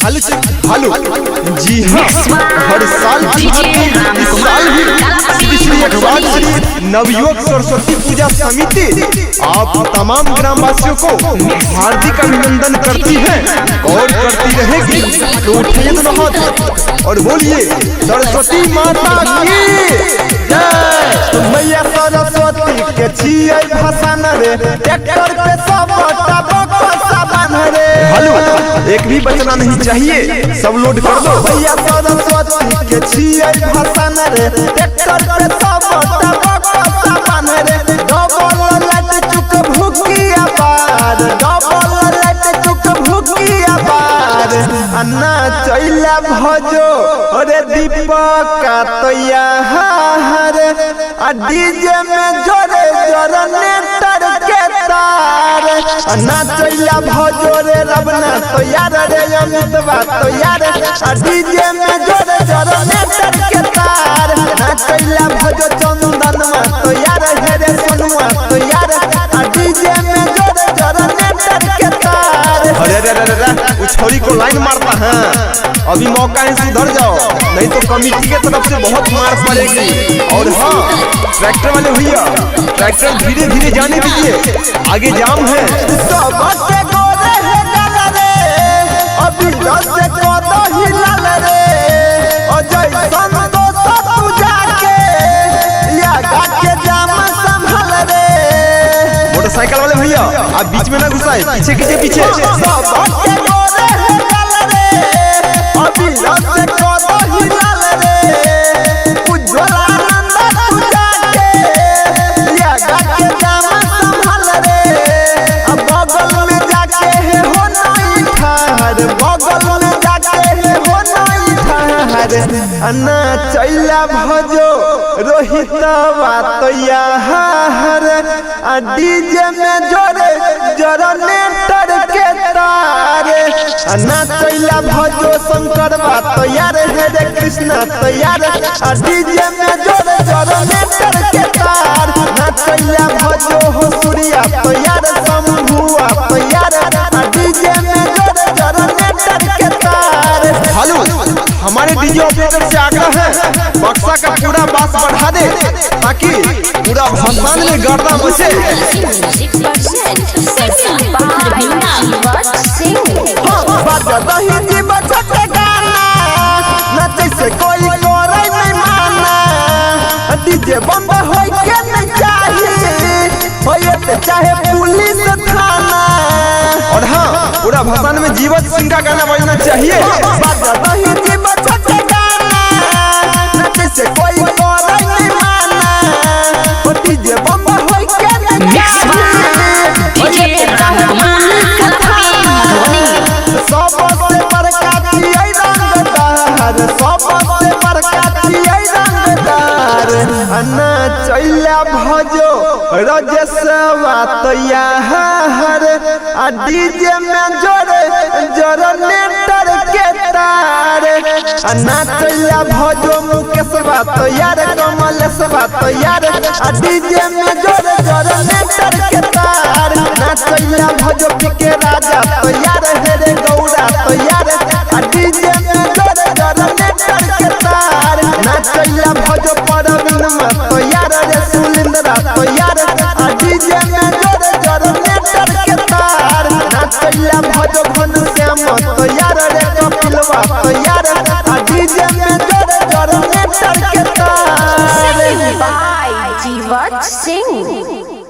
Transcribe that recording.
Hello जी हाँ, हर साल की भांति इस साल भी श्री 108 नवयुवक सरस्वती पूजा समिति आप तमाम ग्रामवासियों को हार्दिक अभिनंदन करती है और करती रहेगी। तो उठाइए दोनों हाथ और बोलिए सरस्वती माता की जय। मैया सरस्वती के छियै भसान रे, ट्रैक्टर पे सब सामान रे। हेलो, एक भी बचना नहीं चाहिए, सब लोड कर दो। मैया सरस्वती के छियै भसान रे, ट्रैक्टर पे सब सामान रे। डबल लाइट चुक भूकिया पार, डबल लाइट चुक भूकिया पार। अन्ना चैला भजो रे दीपक तैया हरे, डीजे में जोरे जनरेटर के तार। अन्ना चैला भजो रे रबना तो यार रे अमितवा तो यार, डीजे में जोरे जनरेटर के तार। ना चैला भजो चंदनवा तो यार रे सोनुआ तो यार, डीजे में जोरे जनरेटर के तार। अरे रे रे रे, उस छोरी को लाइन मारता है, अभी मौका है, सुधर जाओ नहीं तो कमिटी के तरफ से बहुत मार पड़ेगी। और हाँ, ट्रैक्टर वाले भैया ट्रैक्टर धीरे धीरे जाने दीजिए, आगे जाम है। अभी से कोदो हिलाल रे, अजय संतोष पूजा के या के जाम संभाल रे। मोटरसाइकिल वाले भैया आप बीच में ना घुसाए, पीछे कीजिए पीछे। अभी से कोदो हिलाल रे, उज्ज्वल आनंद पूजा के या के जाम संभाल रे। अब बगल में जाके है हो नहीं ठार, बगल में जाके है हो नहीं ठार। अन्ना चैला भजो रोहित बातैया हर, डीजे में जोरे जनरेटर के तार। अन्ना चैला भजो शंकर बातैया रे, हरे कृष्णा तैयार, डीजे में जोरे जनरेटर के तार। ना चैला भजो हो सूर्या तैयार, शंभुआ तैयार, डीजे में जोरे जनरेटर के तार। हेलो, हमारे डीजे ऑपरेटर से आग्रह है बक्सा का पूरा बास बढ़ा दे ताकि पूरा भसान में गर्दा मचे। कोई करे नहीं माना, डीजे बंद होई के नहीं चाहिए, होए चाहे पुलिस थाना। और हाँ, पूरा भसान में जीवत सिंह का गाना बजना चाहिए। से कोई करे नहीं माना, डीजे बंद होई के नहीं चाहिए, सबसे बड़का छियै रंगदार, सबसे बड़का छियै रंगदार। अन्ना चैला भजो रजसवा तैया हर, डीजे में जोरे जनरेटर के तार। अन्ना चैला भजो मुकेशवा तैयार, कमलेशवा तैयार, डीजे में जोरे जनरेटर के तार। ना चैला भजो के राजा तैयार, हेरे गौड़ा तैयार, डीजे में जोरे जनरेटर के तार। ना चैला भजो परवीनमा तैयार रे, सुलिंद्रा तैयार, डीजे में जोरे जनरेटर के तार। ना चैला भजो घनश्याम तैयार रे, कपिलवा तैयार, डीजे में जोरे जनरेटर के तार। By Jivat Singh।